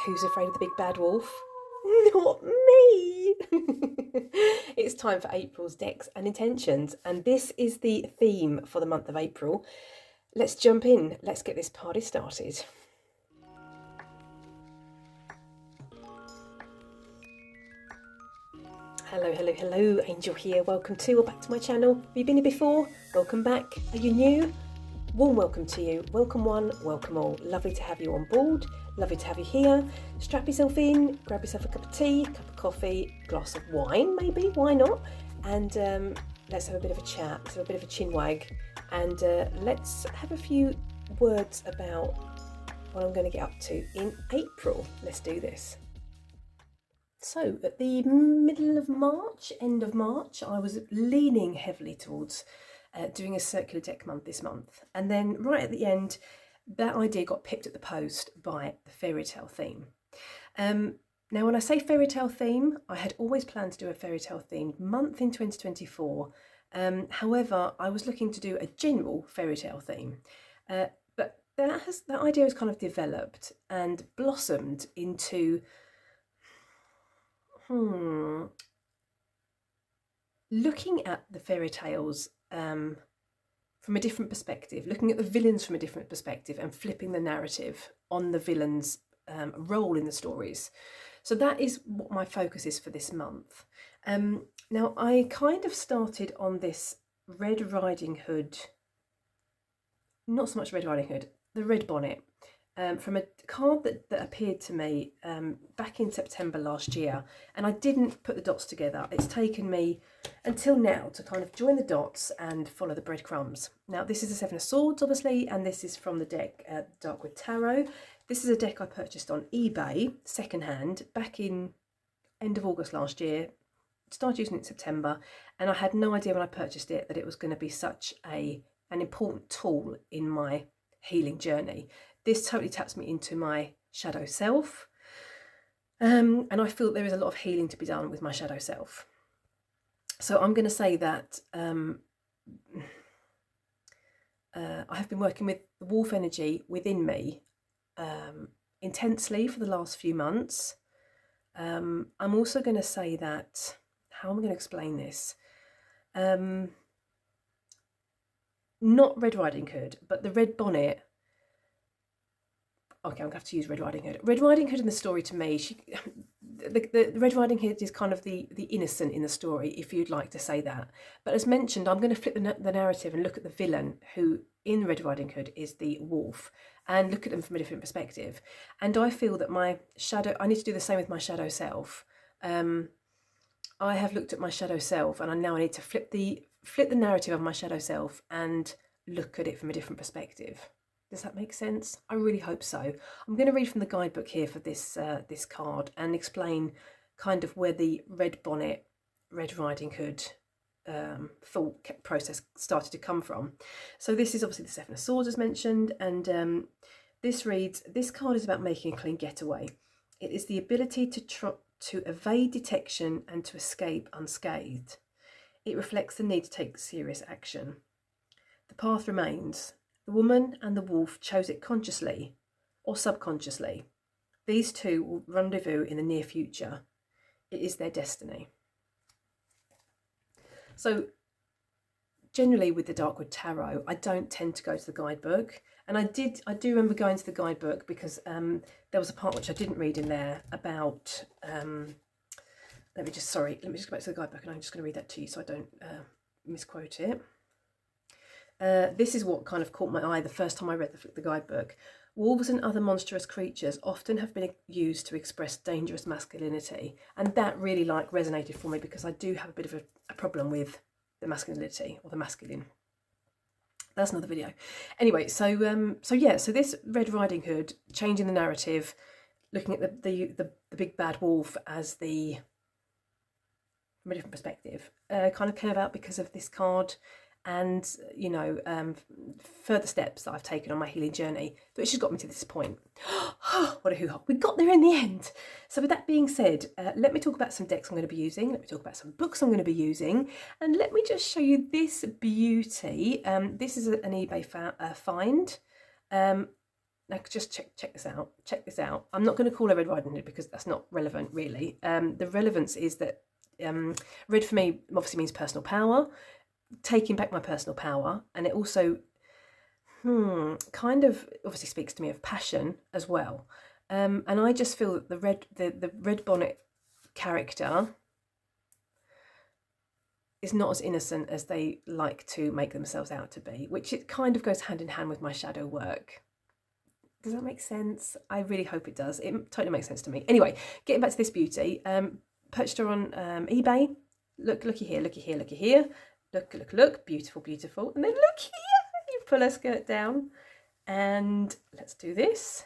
Who's afraid of the big bad wolf? Not me! It's time for April's decks and intentions, and this is the theme for the month of April. Let's jump in, let's get this party started. Hello, hello, hello, Angel here. Welcome to or back to my channel. Have you been here before? Welcome back. Are you new? Warm welcome to you. Welcome one, welcome all. Lovely to have you on board. Lovely to have you here. Strap yourself in, grab yourself a cup of tea, cup of coffee, glass of wine maybe, why not? And let's have a bit of a chat, let's have a bit of a chin wag, and let's have a few words about what I'm going to get up to in April. Let's do this. So at the middle of March, end of March, I was leaning heavily towards doing a circular deck month this month. And then right at the end, that idea got pipped at the post by the fairy tale theme. Now, when I say fairy tale theme, I had always planned to do a fairy tale themed month in 2024. However, I was looking to do a general fairy tale theme. But that idea has kind of developed and blossomed into looking at the fairy tales from a different perspective, looking at the villains from a different perspective and flipping the narrative on the villain's role in the stories. So that is what my focus is for this month. Now, I kind of started on this Red Riding Hood, not so much Red Riding Hood, the Red Bonnet, from a card that appeared to me back in September last year, and I didn't put the dots together. It's taken me until now to kind of join the dots and follow the breadcrumbs. Now, this is the Seven of Swords, obviously, and this is from the deck Darkwood Tarot. This is a deck I purchased on eBay, secondhand, back in end of August last year. Started using it in September, and I had no idea when I purchased it that it was going to be such an important tool in my healing journey. This totally taps me into my shadow self, and I feel there is a lot of healing to be done with my shadow self. So I'm going to say that I have been working with the wolf energy within me intensely for the last few months. I'm also going to say that, how am I going to explain this? Not Red Riding Hood, but the Red Bonnet. Okay, I'm going to have to use Red Riding Hood. Red Riding Hood in the story, to me, the Red Riding Hood is kind of the innocent in the story, if you'd like to say that. But as mentioned, I'm going to flip the narrative and look at the villain, who in Red Riding Hood is the wolf, and look at them from a different perspective. And I feel that my shadow, I need to do the same with my shadow self. I have looked at my shadow self, and I need to flip the narrative of my shadow self and look at it from a different perspective. Does that make sense? I really hope so. I'm going to read from the guidebook here for this this card and explain kind of where the Red Bonnet, Red Riding Hood thought process started to come from. So this is obviously the Seven of Swords, as mentioned, and this reads, this card is about making a clean getaway. It is the ability to evade detection and to escape unscathed. It reflects the need to take serious action. The path remains. The woman and the wolf chose it consciously or subconsciously. These two will rendezvous in the near future. It is their destiny. So generally with the Darkwood Tarot, I don't tend to go to the guidebook. And I do remember going to the guidebook because there was a part which I didn't read in there about, let me just go back to the guidebook, and I'm just going to read that to you so I don't misquote it. This is what kind of caught my eye the first time I read the guidebook. Wolves and other monstrous creatures often have been used to express dangerous masculinity, and that really resonated for me because I do have a bit of a problem with the masculinity or the masculine. That's another video. Anyway, so this Red Riding Hood, changing the narrative, looking at the big bad wolf as from a different perspective, kind of came about because of this card. And further steps that I've taken on my healing journey, which has got me to this point. What a hoo-ha, we got there in the end. So with that being said, let me talk about some decks I'm going to be using, let me talk about some books I'm going to be using, and let me just show you this beauty. This is an eBay find. now just check this out. Check this out. I'm not going to call her Red Riding Hood because that's not relevant, really. The relevance is that red for me obviously means personal power, taking back my personal power, and it also kind of obviously speaks to me of passion as well. And I just feel that the red bonnet character is not as innocent as they like to make themselves out to be, which it kind of goes hand in hand with my shadow work. Does that make sense? I really hope it does. It totally makes sense to me. Anyway, getting back to this beauty, purchased her on eBay. Looky here, looky here, looky here. Look, beautiful, beautiful. And then look here, you pull her skirt down. And let's do this.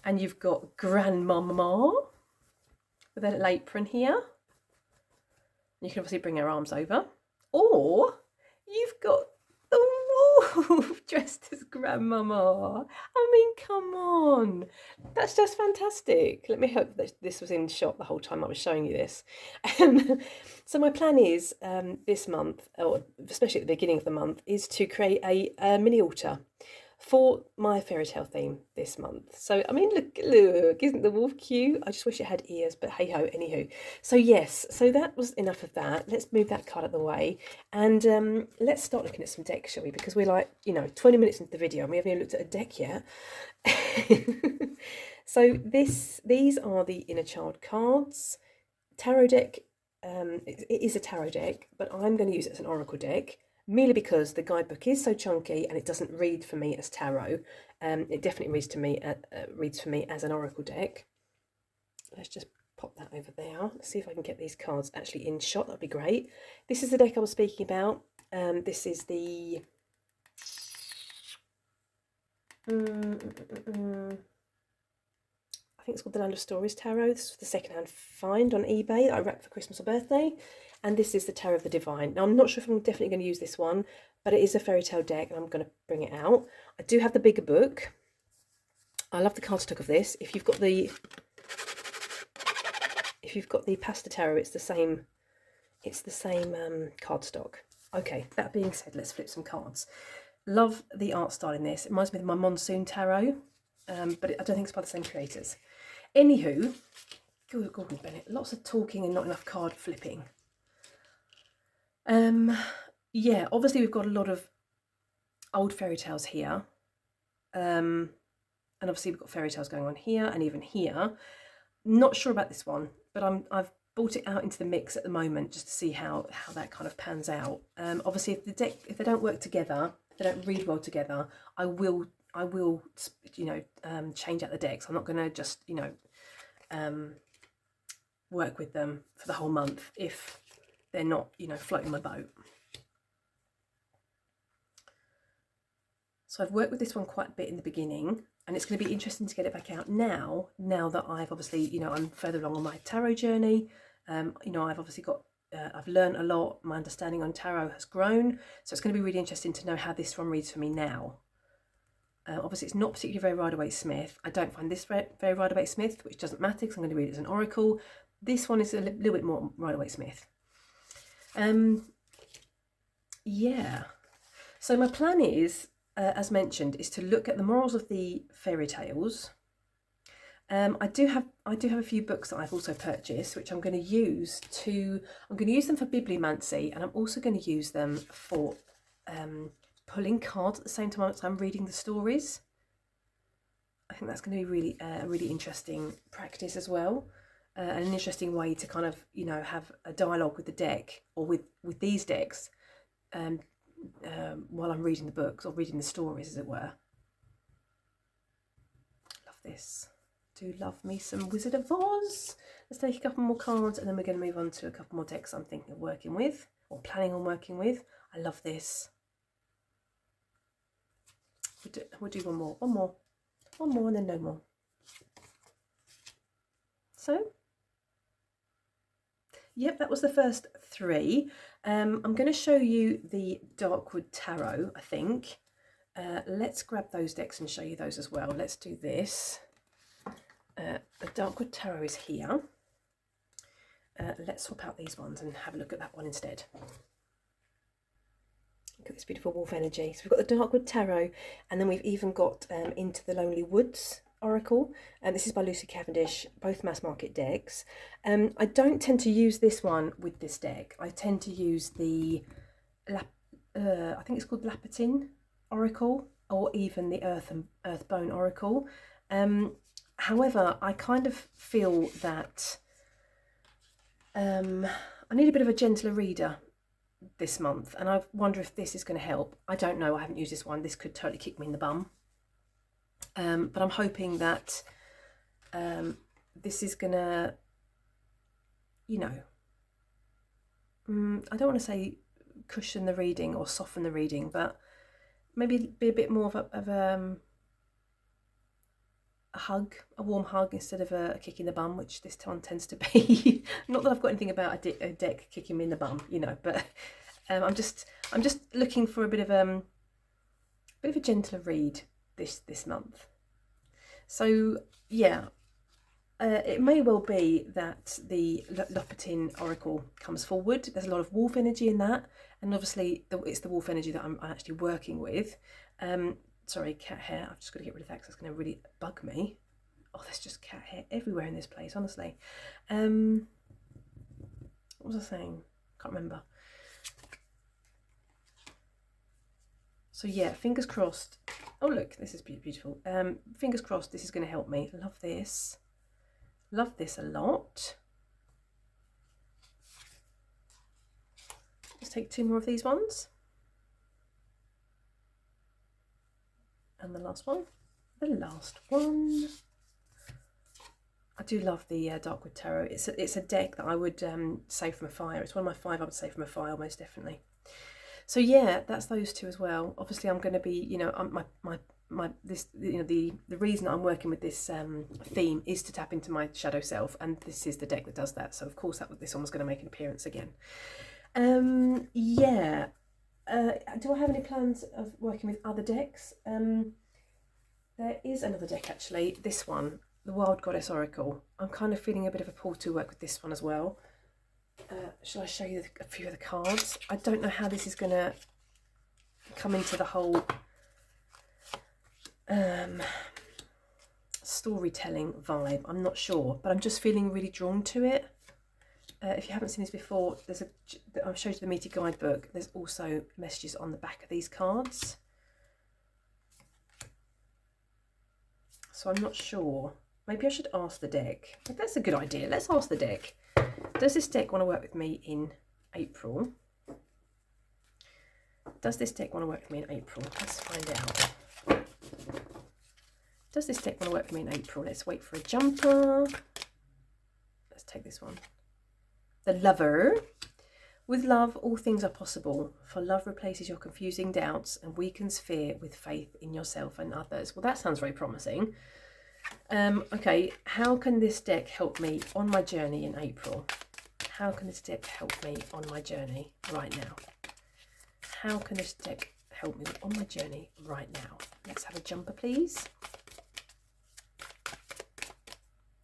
And you've got Grandmama with a little apron here. You can obviously bring her arms over. Or you've got the wolf dressed as Grandmama. I mean, come on. That's just fantastic. Let me hope that this was in shot the whole time I was showing you this. So my plan is this month, or especially at the beginning of the month, is to create a mini altar for my fairy tale theme this month. So, I mean, look, isn't the wolf cute? I just wish it had ears, but hey ho, anywho. So yes, so that was enough of that. Let's move that card out of the way and let's start looking at some decks, shall we? Because we're like, 20 minutes into the video and we haven't even looked at a deck yet. So these are the Inner Child cards. Tarot deck, it is a tarot deck, but I'm going to use it as an oracle deck. Merely because the guidebook is so chunky and it doesn't read for me as tarot. It definitely reads for me as an oracle deck. Let's just pop that over there. Let's see if I can get these cards actually in shot. That'd be great. This is the deck I was speaking about. This is the I think it's called the Land of Stories Tarot. This was the second-hand find on eBay that I wrapped for Christmas or birthday. And this is the Tarot of the Divine. Now, I'm not sure if I'm definitely going to use this one, but it is a fairy tale deck and I'm going to bring it out. I do have the bigger book. I love the cardstock of this. If you've got the Pasta Tarot, it's the same cardstock. Okay, that being said, let's flip some cards. Love the art style in this. It reminds me of my Monsoon Tarot, but I don't think it's by the same creators. Anywho, Gordon Bennett, lots of talking and not enough card flipping. Yeah, obviously we've got a lot of old fairy tales here. And obviously we've got fairy tales going on here and even here. Not sure about this one, but I've brought it out into the mix at the moment just to see how that kind of pans out. Obviously if they don't work together, if they don't read well together, I will change out the decks. I'm not going to just work with them for the whole month if they're not floating my boat. So I've worked with this one quite a bit in the beginning, and it's going to be interesting to get it back out now that I've obviously I'm further along on my tarot journey. I've obviously got I've learned a lot. My understanding on tarot has grown, so it's going to be really interesting to know how this one reads for me now. Obviously, it's not particularly very Rider-Waite-Smith. I don't find this very Rider-Waite-Smith, which doesn't matter because I'm going to read it as an oracle. This one is a little bit more Rider-Waite-Smith. Yeah. So my plan is, as mentioned, is to look at the morals of the fairy tales. I do have a few books that I've also purchased, which I'm going to use them for bibliomancy, and I'm also going to use them for pulling cards at the same time as I'm reading the stories. I think that's going to be a really interesting practice as well, and an interesting way to kind of have a dialogue with the deck or with these decks while I'm reading the books or reading the stories, as it were. Love this. Do love me some Wizard of Oz. Let's take a couple more cards and then we're going to move on to a couple more decks I'm thinking of working with or planning on working with. I love this. We'll do one more and then no more. So, yep, that was the first three. I'm going to show you the Darkwood Tarot, I think. Let's grab those decks and show you those as well. Let's do this. The Darkwood Tarot is here. Let's swap out these ones and have a look at that one instead. Got this beautiful wolf energy. So we've got the Darkwood Tarot, and then we've even got Into the Lonely Woods Oracle. And this is by Lucy Cavendish, both mass market decks. I don't tend to use this one with this deck. I tend to use the, I think it's called Lapatin Oracle, or even the Earthbone Oracle. However, I kind of feel that I need a bit of a gentler reader this month, and I wonder if this is going to help. I don't know, I haven't used this one. This could totally kick me in the bum. But I'm hoping that this is going to, you know, I don't want to say cushion the reading or soften the reading, but maybe be a bit more of a hug, a warm hug, instead of a kick in the bum, which this one tends to be. Not that I've got anything about a deck kicking me in the bum, you know, but I'm just looking for a bit of a gentler read this month. So yeah, it may well be that the Lopatin Oracle comes forward. There's a lot of wolf energy in that, and obviously it's the wolf energy that I'm actually working with. Sorry, cat hair. I've just got to get rid of that because it's going to really bug me. Oh, there's just cat hair everywhere in this place, honestly. What was I saying? Can't remember. So yeah, fingers crossed. Oh look, this is beautiful. Fingers crossed this is going to help me. Love this. Love this a lot. Let's take 2 more of these ones. And the last one. The last one. I do love the Darkwood Tarot. It's a deck that I would save from a fire. It's one of my 5 I would save from a fire, most definitely. So yeah, that's those 2 as well. Obviously, I'm going to be, you know, the reason I'm working with this theme is to tap into my shadow self, and this is the deck that does that. So of course, this one was going to make an appearance again. Yeah. Do I have any plans of working with other decks? There is another deck actually. This one, the Wild Goddess Oracle. I'm kind of feeling a bit of a pull to work with this one as well. Shall I show you a few of the cards? I don't know how this is going to come into the whole storytelling vibe. I'm not sure, but I'm just feeling really drawn to it. If you haven't seen this before, I've showed you the meaty guidebook. There's also messages on the back of these cards. So I'm not sure. Maybe I should ask the deck. That's a good idea. Let's ask the deck. Does this deck want to work with me in April? Does this deck want to work with me in April? Let's find out. Does this deck want to work with me in April? Let's wait for a jumper. Let's take this one. The Lover. With love, all things are possible, for love replaces your confusing doubts and weakens fear with faith in yourself and others. Well, that sounds very promising. Okay, how can this deck help me on my journey in April? How can this deck help me on my journey right now? How can this deck help me on my journey right now? Let's have a jumper, please.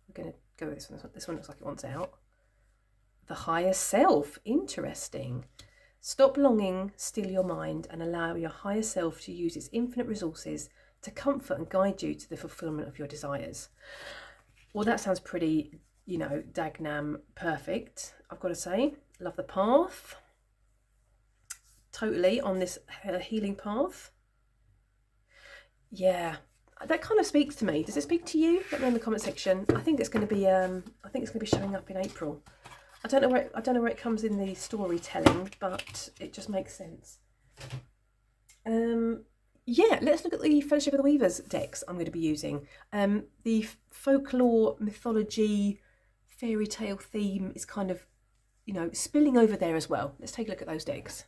We're going to go with this one. This one looks like it wants out. The higher self. Interesting. Stop longing, still your mind, and allow your higher self to use its infinite resources to comfort and guide you to the fulfillment of your desires. Well, that sounds pretty, you know, dagnam perfect, I've got to say. Love the path. Totally on this healing path. Yeah, that kind of speaks to me. Does it speak to you? Let me know in the comment section. I think it's going to be showing up in April. I don't know where it comes in the storytelling, but it just makes sense. Yeah, let's look at the Fellowship of the Weavers decks I'm going to be using. The folklore, mythology, fairy tale theme is kind of, you know, spilling over there as well. Let's take a look at those decks.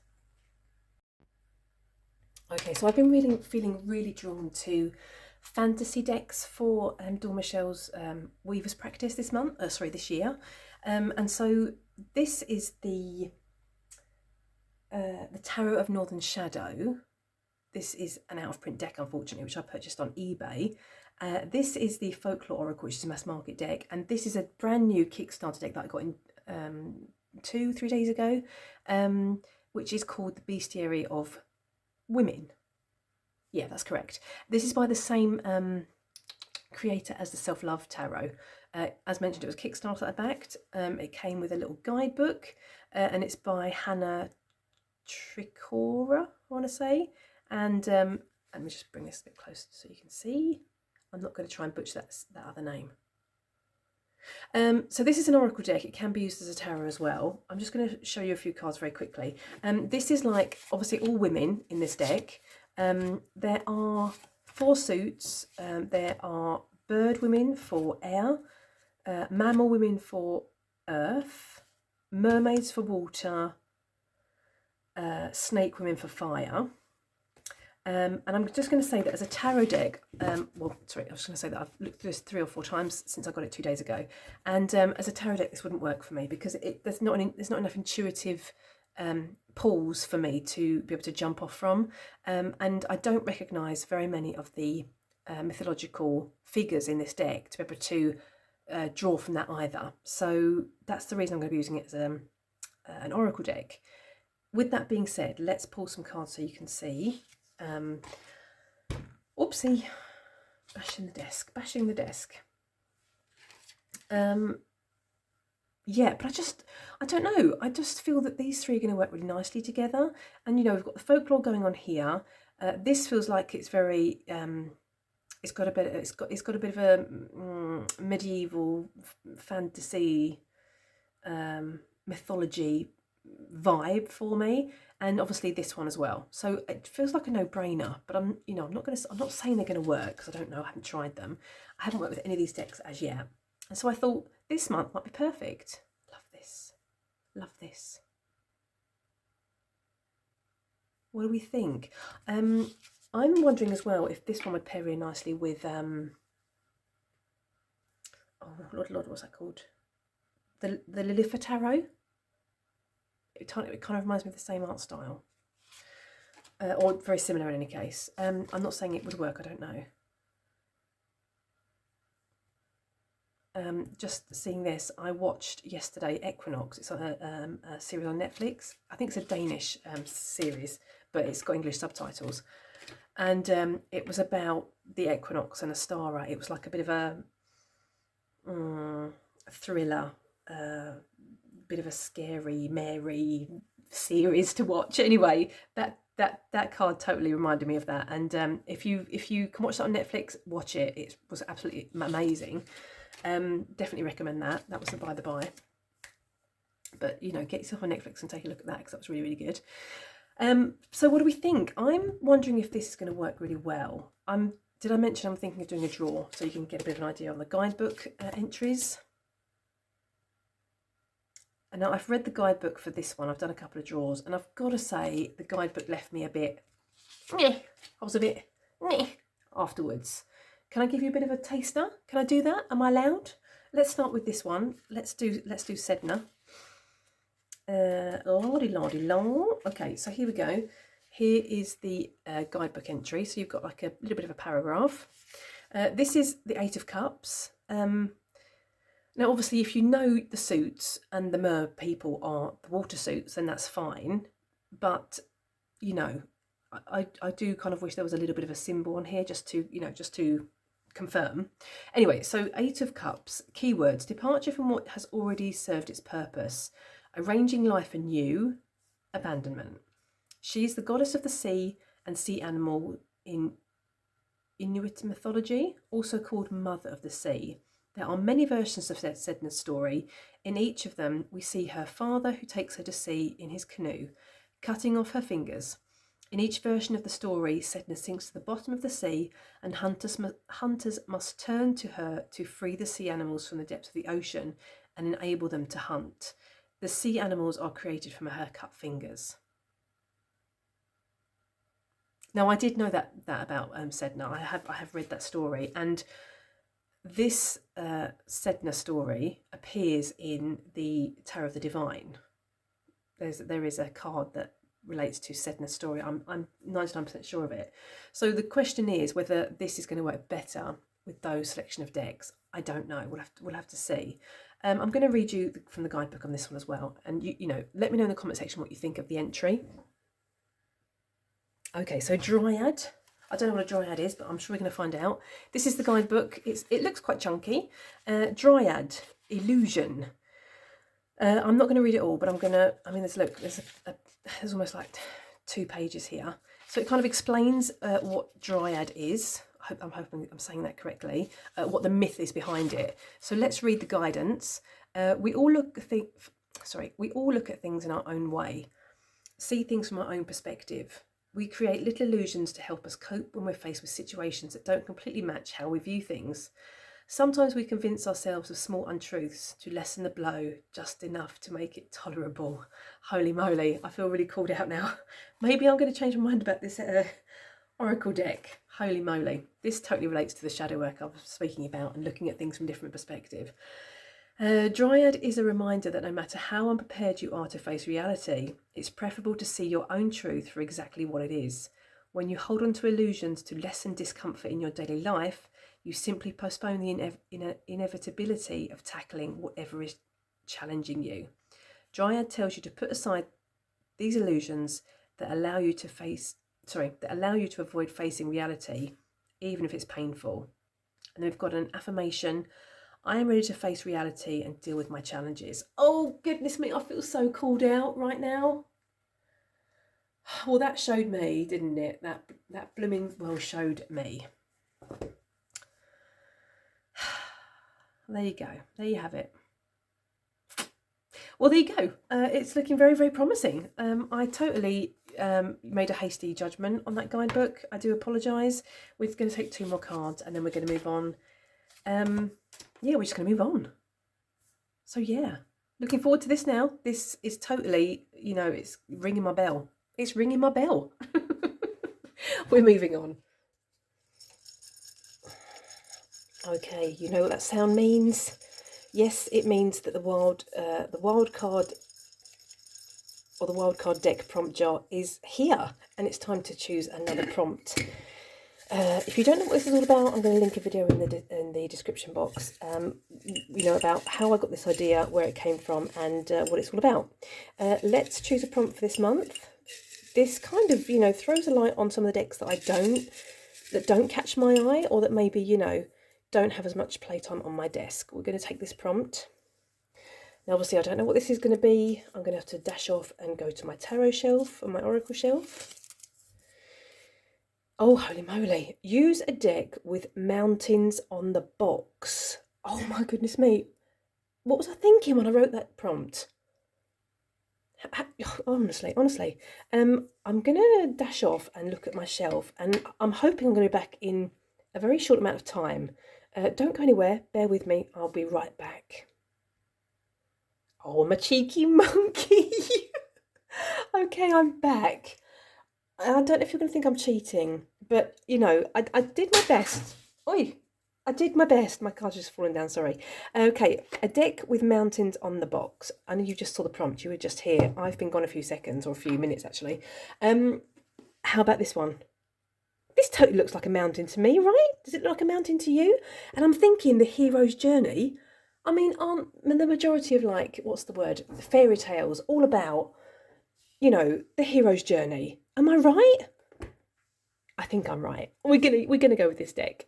Okay, so I've been feeling really drawn to fantasy decks for Dawn Michelle's Weavers practice this year. And so this is the Tarot of Northern Shadow. This is an out-of-print deck, unfortunately, which I purchased on eBay. This is the Folklore Oracle, which is a mass market deck, and this is a brand new Kickstarter deck that I got in 2-3 days ago, which is called the Bestiary of women. Yeah, that's correct. This is by the same creator as the Self-Love Tarot. As mentioned, it was Kickstarter that I backed. It came with a little guidebook, and it's by Hannah Tricora, I want to say. And let me just bring this a bit closer so you can see. I'm not going to try and butcher that other name. So this is an oracle deck. It can be used as a tarot as well. I'm just going to show you a few cards very quickly. This is like obviously all women in this deck. There are 4 suits. There are bird women for air, mammal women for earth, mermaids for water, snake women for fire. And I'm just going to say that as a tarot deck, well, sorry, I was going to say that I've looked through this 3 or 4 times since I got it 2 days ago. And as a tarot deck, this wouldn't work for me because there's not enough intuitive pulls for me to be able to jump off from. And I don't recognise very many of the mythological figures in this deck to be able to draw from that either. So that's the reason I'm going to be using it as an oracle deck. With that being said, let's pull some cards so you can see. Oopsie, bashing the desk. Yeah, but I don't know. I just feel that these 3 are going to work really nicely together. And you know, we've got the folklore going on here. This feels like it's very. It's got a bit of a medieval fantasy, mythology vibe for me, and obviously this one as well. So it feels like a no-brainer. But I'm not saying they're going to work because I don't know. I haven't tried them. I haven't worked with any of these decks as yet. And so I thought this month might be perfect. Love this. What do we think? I'm wondering as well if this one would pair really nicely with oh Lord, what's that called? The Lilith Tarot. It kind of reminds me of the same art style, or very similar in any case. I'm not saying it would work. I don't know. Just seeing this, I watched yesterday Equinox. It's a series on Netflix. I think it's a Danish series, but it's got English subtitles. And it was about the equinox and Astara. It was like a bit of a thriller, bit of a scary, Mary series to watch. Anyway, that card totally reminded me of that. And if you can watch that on Netflix, watch it. It was absolutely amazing. Definitely recommend that. That was the by the by. But you know, get yourself on Netflix and take a look at that because that was really, really good. So what do we think? I'm wondering if this is going to work really well. Did I mention I'm thinking of doing a draw so you can get a bit of an idea on the guidebook entries? And now I've read the guidebook for this one. I've done a couple of draws, and I've got to say the guidebook left me a bit. I was a bit afterwards. Can I give you a bit of a taster? Can I do that? Am I allowed? Let's start with this one. Let's do Sedna. Lordy. Okay, so here we go. Here is the guidebook entry. So you've got like a little bit of a paragraph. This is the 8 of Cups. Now, obviously, if you know the suits and the mer people are the water suits, then that's fine. But, you know, I do kind of wish there was a little bit of a symbol on here just to confirm. Anyway, so 8 of Cups, keywords: departure from what has already served its purpose, arranging life anew, abandonment. She is the goddess of the sea and sea animal in Inuit mythology, also called Mother of the Sea. There are many versions of Sedna's story. In each of them, we see her father who takes her to sea in his canoe, cutting off her fingers. In each version of the story, Sedna sinks to the bottom of the sea, and hunters must turn to her to free the sea animals from the depths of the ocean and enable them to hunt. The sea animals are created from her cut fingers. Now, I did know that about Sedna. I have read that story, and this Sedna story appears in the Tarot of the Divine. There is a card that relates to Sedna's story. I'm 99% sure of it. So the question is whether this is going to work better with those selection of decks. I don't know. We'll have to see. I'm going to read you from the guidebook on this one as well, and you know, let me know in the comment section what you think of the entry. Okay, so Dryad. I don't know what a Dryad is, but I'm sure we're going to find out. This is the guidebook. It looks quite chunky. Dryad, Illusion. I'm not going to read it all, but I'm going to, I mean, there's almost like 2 pages here. So it kind of explains what Dryad is. I'm hoping I'm saying that correctly. What the myth is behind it. So let's read the guidance. We all look at things in our own way, see things from our own perspective. We create little illusions to help us cope when we're faced with situations that don't completely match how we view things. Sometimes we convince ourselves of small untruths to lessen the blow just enough to make it tolerable. Holy moly, I feel really called out now. Maybe I'm going to change my mind about this Oracle deck. Holy moly. This totally relates to the shadow work I was speaking about and looking at things from a different perspective. Dryad is a reminder that no matter how unprepared you are to face reality, it's preferable to see your own truth for exactly what it is. When you hold on to illusions to lessen discomfort in your daily life, you simply postpone the inevitability of tackling whatever is challenging you. Dryad tells you to put aside these illusions that allow you to avoid facing reality, even if it's painful. And then we've got an affirmation. I am ready to face reality and deal with my challenges. Oh, goodness me, I feel so called out right now. Well, that showed me, didn't it? That blooming well showed me. There you go. There you have it. Well, there you go. It's looking very, very promising. I totally made a hasty judgment on that guidebook. I do apologise. We're going to take 2 more cards and then we're going to move on. Yeah, we're just going to move on. So yeah, looking forward to this now. This is totally, it's ringing my bell. It's ringing my bell. We're moving on. Okay, you know what that sound means? Yes, it means that the wildcard or the wildcard deck prompt jar is here, and it's time to choose another prompt. If you don't know what this is all about, I'm going to link a video in the description box. About how I got this idea, where it came from, and what it's all about. Let's choose a prompt for this month. This kind of throws a light on some of the decks that don't catch my eye, or that maybe don't have as much playtime on my desk. We're going to take this prompt. Now, obviously, I don't know what this is going to be. I'm going to have to dash off and go to my tarot shelf or my oracle shelf. Oh, holy moly. Use a deck with mountains on the box. Oh, my goodness me. What was I thinking when I wrote that prompt? Honestly. I'm going to dash off and look at my shelf, and I'm hoping I'm going to be back in a very short amount of time. Don't go anywhere. Bear with me. I'll be right back. Oh, I'm a cheeky monkey. Okay, I'm back. I don't know if you're going to think I'm cheating, but, I did my best. Oi, I did my best. My card's just fallen down, sorry. Okay, a deck with mountains on the box. I know you just saw the prompt. You were just here. I've been gone a few seconds, or a few minutes, actually. How about this one? This totally looks like a mountain to me, right? Does it look like a mountain to you? And I'm thinking the hero's journey. I mean, aren't the majority of, fairy tales all about, the hero's journey? Am I right? I think I'm right. We're gonna go with this deck.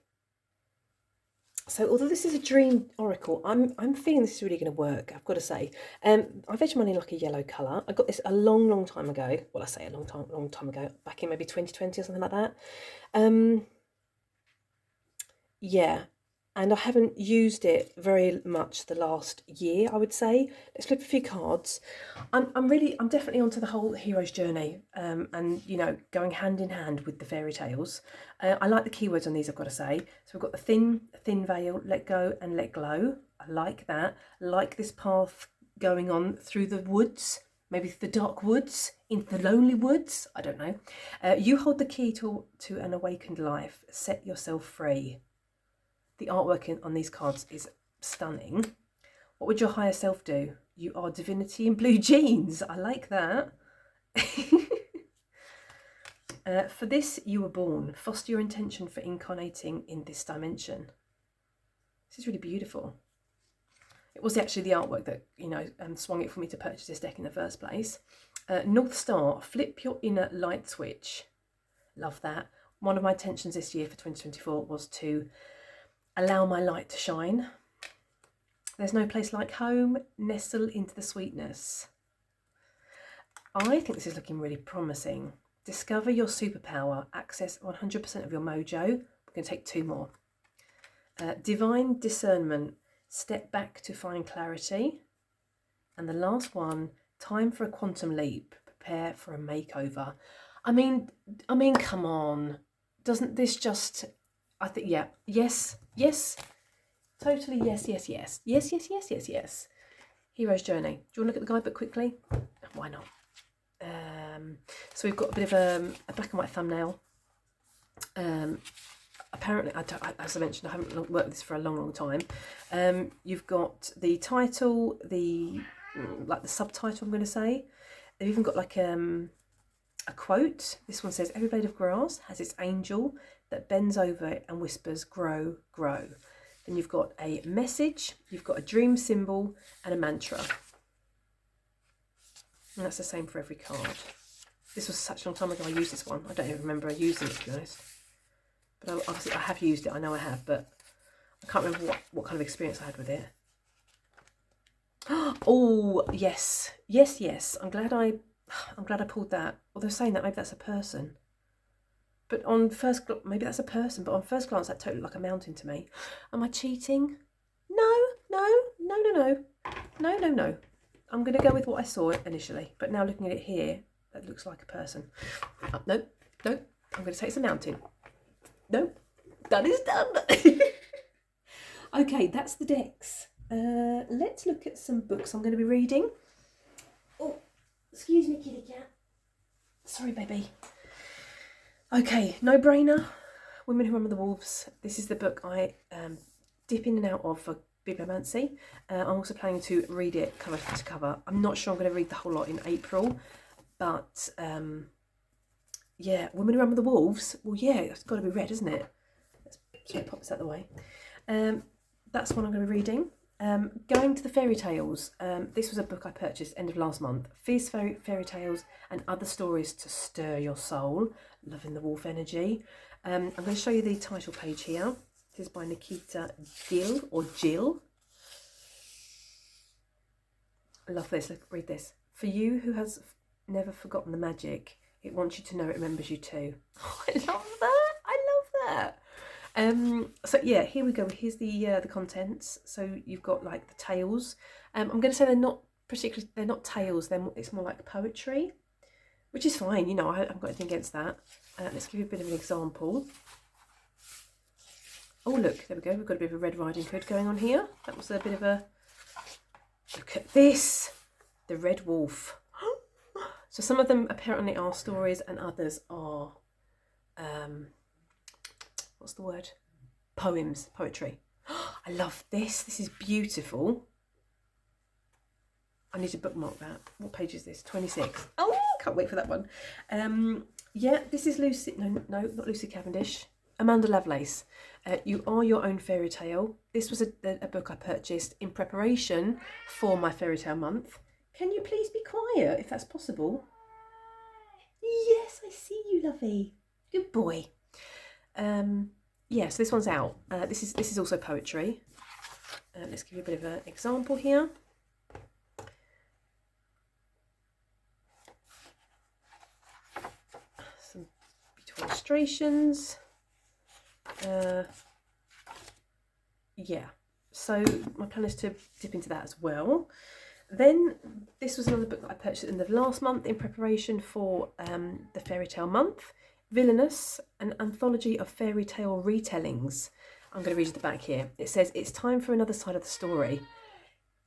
So, although this is a dream oracle, I'm feeling this is really going to work, I've got to say. I've edged mine in like a yellow colour. I got this a long time ago. Well, I say a long time ago, back in maybe 2020 or something like that. Yeah, and I haven't used it very much the last year, I would say. Let's flip a few cards. I'm definitely onto the whole hero's journey, and going hand in hand with the fairy tales. I like the keywords on these, I've got to say. So we've got the thin veil, let go and let glow. I like that. I like this path going on through the woods, maybe the dark woods, into the lonely woods. I don't know. You hold the key to an awakened life. Set yourself free. The artwork on these cards is stunning. What would your higher self do? You are divinity in blue jeans. I like that. For this, you were born. Foster your intention for incarnating in this dimension. This is really beautiful. It was actually the artwork that, swung it for me to purchase this deck in the first place. North Star, flip your inner light switch. Love that. One of my intentions this year for 2024 was to allow my light to shine. There's no place like home, nestle into the sweetness. I think this is looking really promising. Discover your superpower, access 100% of your mojo. We're going to take 2 more. Divine discernment, step back to find clarity. And the last one, time for a quantum leap, prepare for a makeover. I mean, come on. Doesn't this just, I think, yeah, yes, totally yes. Yes. Hero's Journey. Do you want to look at the guidebook quickly? Why not? So we've got a bit of a black and white thumbnail. Apparently, as I mentioned, I haven't worked with this for a long time. You've got the title, the subtitle, I'm going to say. They've even got like a quote. This one says, "Every blade of grass has its angel that bends over it and whispers, grow, grow." Then you've got a message, you've got a dream symbol and a mantra. And that's the same for every card. This was such a long time ago I used this one. I don't even remember using it, to be honest. But obviously I have used it, I know I have, but I can't remember what kind of experience I had with it. Oh, yes. I'm glad I pulled that. Although saying that, maybe that's a person. But on first glance, maybe that's a person, but on first glance that totally looked like a mountain to me. Am I cheating? No. I'm going to go with what I saw initially, but now looking at it here, that looks like a person. Nope. I'm going to say it's a mountain. Nope. That is done. Okay, that's the decks. Let's look at some books I'm going to be reading. Oh, excuse me, kitty cat. Sorry, baby. Okay, no brainer. Women Who Run with the Wolves. This is the book I dip in and out of for bibliomancy. I'm also planning to read it cover to cover. I'm not sure I'm going to read the whole lot in April, but yeah, Women Who Run with the Wolves. Well, yeah, it's got to be read, isn't it? Let's pop this out of the way. That's what I'm going to be reading. Going to the fairy tales. This was a book I purchased end of last month. Fierce fairy tales and other stories to stir your soul. Loving the wolf energy. I'm going to show you the title page here. This is by Nikita Gill. I love this. Read this. For you who has never forgotten the magic, it wants you to know it remembers you too. Oh, I love that. So yeah, here we go. Here's the contents. So you've got like the tales. I'm going to say they're not tales. It's more like poetry, which is fine. You know, I haven't got anything against that. Let's give you a bit of an example. Oh look, there we go. We've got a bit of a Red Riding Hood going on here. That was a bit of a look at this. The Red Wolf. So some of them apparently are stories, and others are what's the word? Poetry. I love this. This is beautiful. I need to bookmark that. What page is this? 26. Oh, can't wait for that one. Yeah, this is Lucy. No, not Lucy Cavendish. Amanda Lovelace. You Are Your Own Fairy Tale. This was a book I purchased in preparation for my fairy tale month. Can you please be quiet if that's possible? Yes, I see you, lovey. Good boy. Yes, this one's out. This is also poetry. Let's give you a bit of an example here. Some beautiful illustrations. Yeah, so my plan is to dip into that as well. Then this was another book that I purchased in the last month in preparation for the fairy tale month. Villainous, an anthology of fairy tale retellings. I'm going to read you the back here. It says, it's time for another side of the story.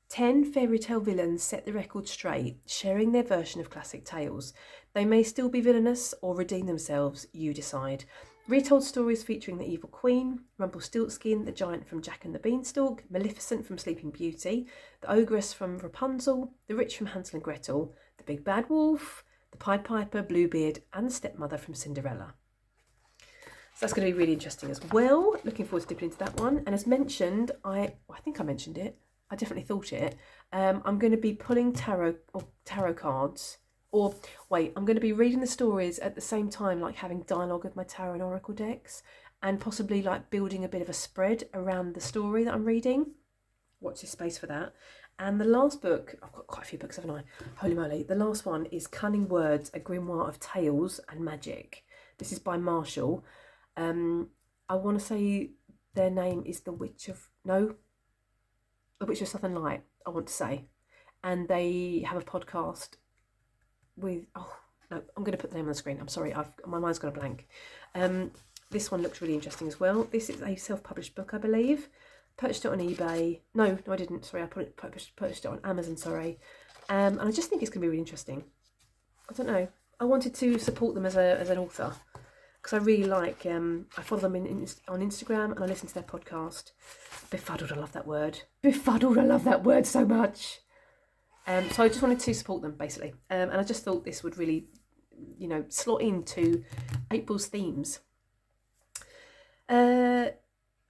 10 fairy tale villains set the record straight, sharing their version of classic tales. They may still be villainous or redeem themselves, you decide. Retold stories featuring the evil queen, Rumpelstiltskin, the giant from Jack and the Beanstalk, Maleficent from Sleeping Beauty, the ogress from Rapunzel, the witch from Hansel and Gretel, the big bad wolf, the Pied Piper, Bluebeard, and the stepmother from Cinderella. So that's going to be really interesting as well. Looking forward to dipping into that one. And as mentioned, I think I mentioned it. I definitely thought it. I'm going to be pulling tarot cards Or wait, I'm going to be reading the stories at the same time, like having dialogue with my tarot and oracle decks, and possibly like building a bit of a spread around the story that I'm reading. Watch this space for that. And the last book, I've got quite a few books, haven't I? Holy moly. The last one is Cunning Words, A Grimoire of Tales and Magic. This is by Marshall. I want to say their name is The Witch of Southern Light, I want to say. And they have a podcast with, oh, no, I'm going to put the name on the screen. I'm sorry, my mind's got a blank. This one looks really interesting as well. This is a self-published book, I believe. Purchased it on eBay. No, I didn't. Sorry, I purchased it on Amazon, sorry. And I just think it's going to be really interesting. I don't know. I wanted to support them as an author because I really like, I follow them on Instagram and I listen to their podcast. Befuddled, I love that word. Befuddled, I love that word so much. So I just wanted to support them, basically. And I just thought this would really, slot into April's themes.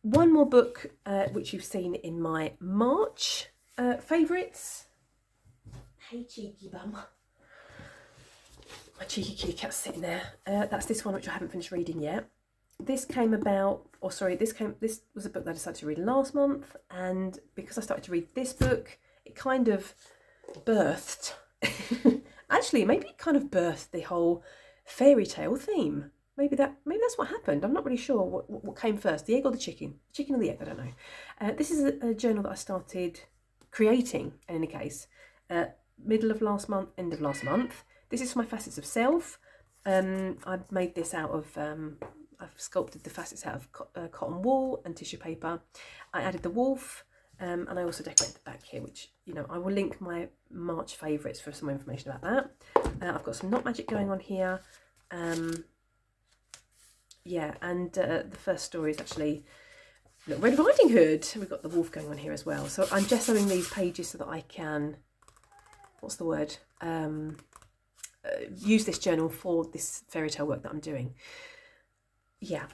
One more book, which you've seen in my March favourites. Hey, cheeky bum. My cheeky kitty cat's sitting there. That's this one, which I haven't finished reading yet. This came about, this was a book that I decided to read last month. And because I started to read this book, it kind of birthed, actually, maybe it kind of birthed the whole fairy tale theme. Maybe that's what happened. I'm not really sure what came first, the egg or the chicken. The chicken or the egg, I don't know. This is a journal that I started creating, in any case, middle of last month, end of last month. This is for my facets of self. I've made this out of, I've sculpted the facets out of cotton wool and tissue paper. I added the wolf, and I also decorated the back here, which, I will link my March favourites for some more information about that. I've got some knot magic going on here. Yeah, and the first story is actually Red Riding Hood. We've got the wolf going on here as well. So I'm gessoing these pages so that I can, what's the word? Use this journal for this fairy tale work that I'm doing. Yeah,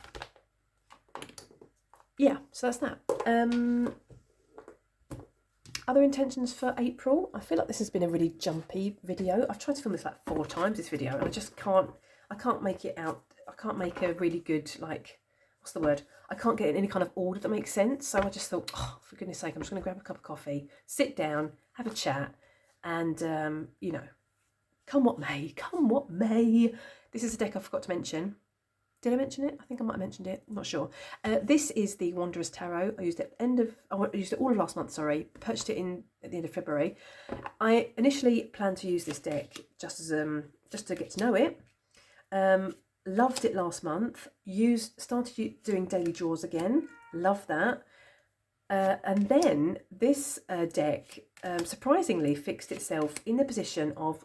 so that's that. Other intentions for April. I feel like this has been a really jumpy video. I've tried to film this like 4 times, this video, and I just can't make it out. I can't make a really good, what's the word? I can't get in any kind of order that makes sense. So I just thought, oh, for goodness sake, I'm just going to grab a cup of coffee, sit down, have a chat, and, come what may. This is a deck I forgot to mention. Did I mention it? I think I might have mentioned it. I'm not sure. This is the Wanderer's Tarot. I used it all of last month, sorry. Purchased it at the end of February. I initially planned to use this deck just to get to know it. Loved it last month. Started doing daily draws again. Love that. And then this deck surprisingly fixed itself in the position of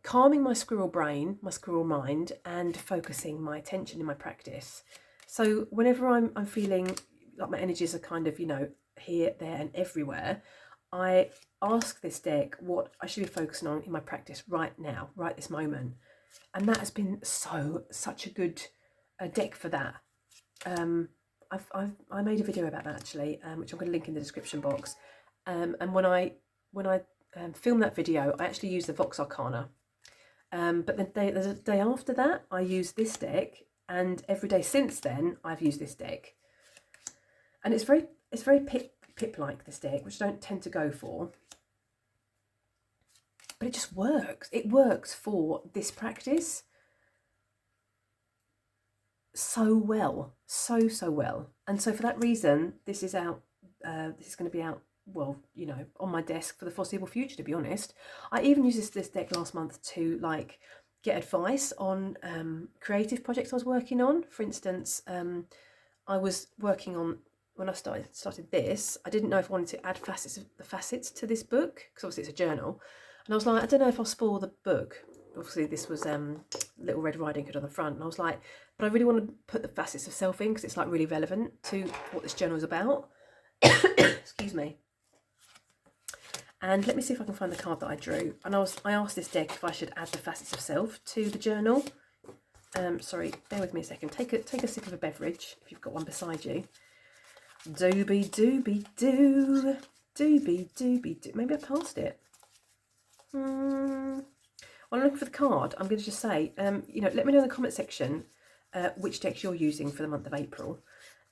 calming my squirrel brain, my squirrel mind, and focusing my attention in my practice. So whenever I'm feeling like my energies are kind of, here, there, and everywhere, I ask this deck what I should be focusing on in my practice right now, right this moment. And that has been such a good deck for that. I made a video about that actually, which I'm going to link in the description box. And when I filmed that video, I actually used the Vox Arcana. But the day after that, I used this deck, and every day since then, I've used this deck. And it's very pip-like, this deck, which I don't tend to go for. But it just works. It works for this practice so well, so well. And so for that reason, this is out. This is going to be out. Well, on my desk for the foreseeable future, to be honest. I even used this deck last month to get advice on creative projects I was working on. For instance, I was working on, when I started this, I didn't know if I wanted to add the facets to this book, because obviously it's a journal. And I was like, I don't know if I'll spoil the book. Obviously this was Little Red Riding Hood on the front. And I was like, but I really want to put the facets of self in, because it's really relevant to what this journal is about. Excuse me. And let me see if I can find the card that I drew. And I asked this deck if I should add the facets of self to the journal. Sorry, bear with me a second. Take a sip of a beverage if you've got one beside you. Doobie doobie doo. Doobie doobie doo. Maybe I passed it. While I'm looking for the card, I'm going to just say, you know, let me know in the comment section which decks you're using for the month of April.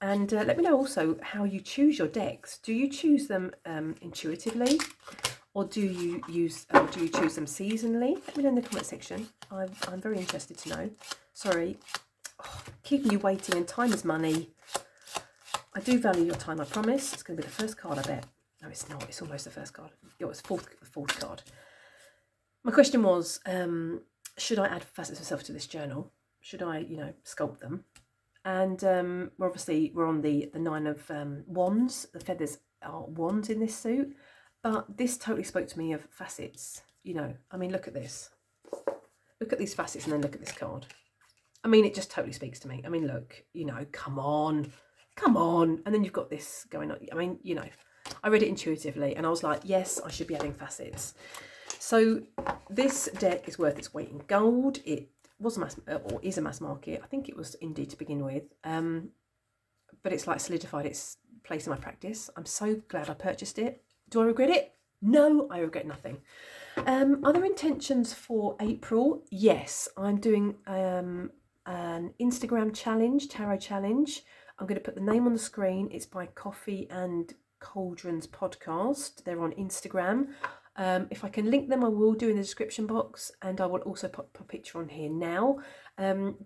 And let me know also how you choose your decks. Do you choose them intuitively, or do you choose them seasonally? Let me know in the comment section. I'm very interested to know. Sorry, keeping you waiting, and time is money. I do value your time, I promise. It's going to be the first card, I bet. No, it's not. It's almost the first card. It was the fourth card. My question was, should I add facets of myself to this journal? Should I, you know, sculpt them? And we're on the Nine of Wands. The feathers are wands in this suit, but this totally spoke to me of facets. You know, I mean, look at this. Look at these facets and then look at this card. I mean, it just totally speaks to me. I mean, look, you know, come on. And then you've got this going on. I mean, you know, I read it intuitively and I was like, yes, I should be adding facets. So this deck is worth its weight in gold. It was a mass, or is a mass market. I think it was indie to begin with. But it's like solidified its place in my practice. I'm so glad I purchased it. Do I regret it? No, I regret nothing. Other intentions for April? Yes, I'm doing an Instagram challenge, tarot challenge. I'm going to put the name on the screen. It's by Coffee and Cauldrons podcast. They're on Instagram. If I can link them, I will do in the description box, and I will also put a picture on here now.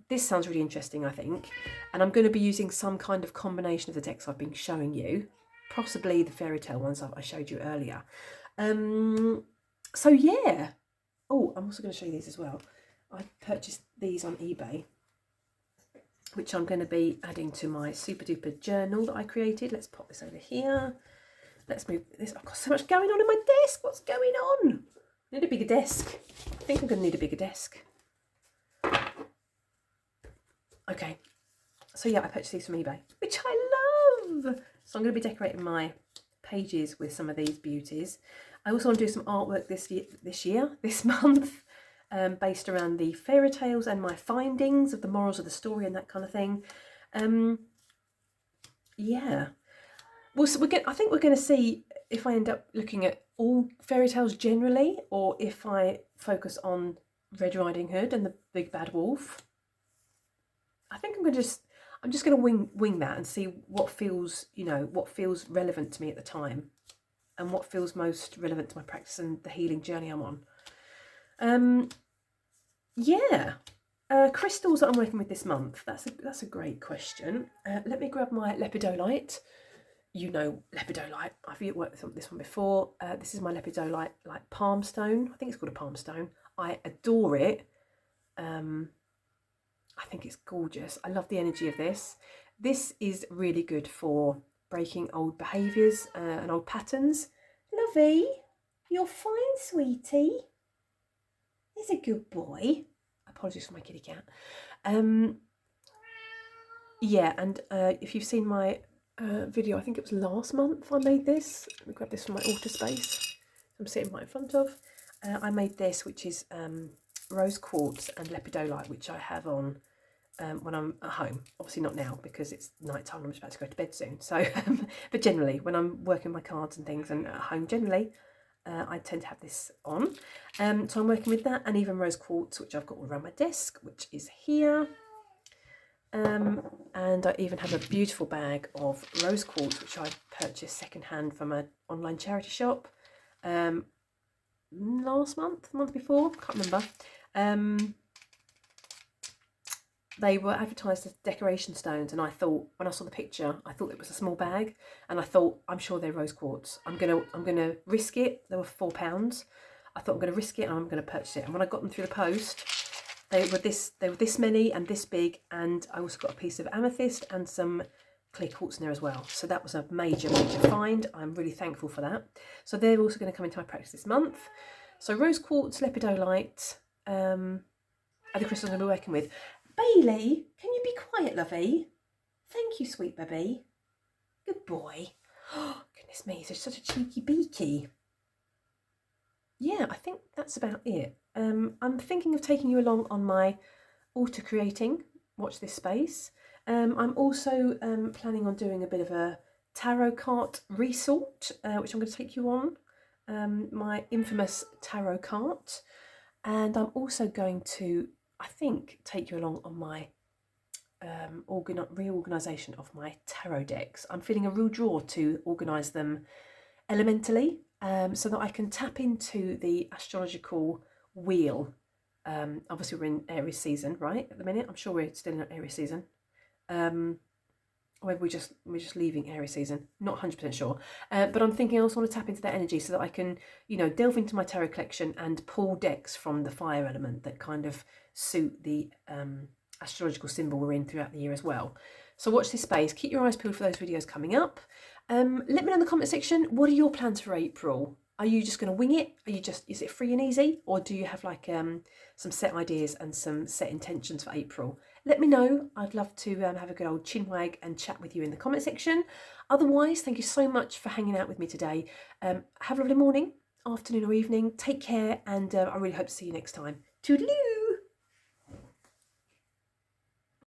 This sounds really interesting, I think, and I'm going to be using some kind of combination of the decks I've been showing you, possibly the fairy tale ones I showed you earlier. So yeah. Oh, I'm also going to show you these as well. I purchased these on eBay, which I'm going to be adding to my super duper journal that I created. Let's pop this over here. Let's move this. I've got so much going on in my desk. What's going on? I need a bigger desk. I think I'm going to need a bigger desk. Okay. So yeah, I purchased these from eBay, which I love. So I'm going to be decorating my pages with some of these beauties. I also want to do some artwork this month, based around the fairy tales and my findings of the morals of the story and that kind of thing. Yeah. Well, so I think we're going to see if I end up looking at all fairy tales generally, or if I focus on Red Riding Hood and the Big Bad Wolf. I think I'm just going to wing that and see what feels, you know, what feels relevant to me at the time, and what feels most relevant to my practice and the healing journey I'm on. Yeah. Crystals that I'm working with this month. That's a great question. Let me grab my lepidolite. You know lepidolite. I've worked with this one before. This is my lepidolite, like palm stone. I think it's called a palm stone. I adore it. I think it's gorgeous. I love the energy of this. This is really good for breaking old behaviours and old patterns. Lovey, you're fine, sweetie. He's a good boy. Apologies for my kitty cat. Yeah, and if you've seen my video, I think it was last month I made this. Let me grab this from my altar space I'm sitting right in front of. I made this, which is rose quartz and lepidolite, which I have on when I'm at home. Obviously not now because it's night time and I'm just about to go to bed soon. So, but generally when I'm working my cards and things and at home generally, I tend to have this on. So I'm working with that, and even rose quartz, which I've got all around my desk, which is here. And I even have a beautiful bag of rose quartz, which I purchased secondhand from an online charity shop last month, the month before, can't remember. They were advertised as decoration stones, and I thought, when I saw the picture, I thought it was a small bag, and I thought, I'm sure they're rose quartz. I'm gonna risk it. They were £4. I thought I'm gonna risk it and I'm gonna purchase it. And when I got them through the post, they were this many and this big, and I also got a piece of amethyst and some clear quartz in there as well. So that was a major find. I'm really thankful for that. So they're also going to come into my practice this month. So rose quartz, lepidolite, are the crystals I'm going to be working with. Bailey, can you be quiet, lovey? Thank you, sweet baby. Good boy. Oh, goodness me, he's such a cheeky beaky. Yeah, I think that's about it. I'm thinking of taking you along on my auto creating, watch this space. I'm also planning on doing a bit of a tarot card resort, which I'm going to take you on. my infamous tarot cart, and I'm also going to, I think, take you along on my reorganisation of my tarot decks. I'm feeling a real draw to organise them elementally, so that I can tap into the astrological wheel. Obviously, we're in Aries season, right? At the minute, I'm sure we're still in Aries season. Or maybe we're just leaving Aries season. Not 100% sure, but I'm thinking I also want to tap into that energy so that I can, delve into my tarot collection and pull decks from the fire element that kind of suit the astrological symbol we're in throughout the year as well. So watch this space. Keep your eyes peeled for those videos coming up. Let me know in the comment section, what are your plans for April? Are you just going to wing it? Is it free and easy? Or do you have like some set ideas and some set intentions for April? Let me know. I'd love to have a good old chinwag and chat with you in the comment section. Otherwise, thank you so much for hanging out with me today. Have a lovely morning, afternoon or evening. Take care, and I really hope to see you next time. Toodaloo!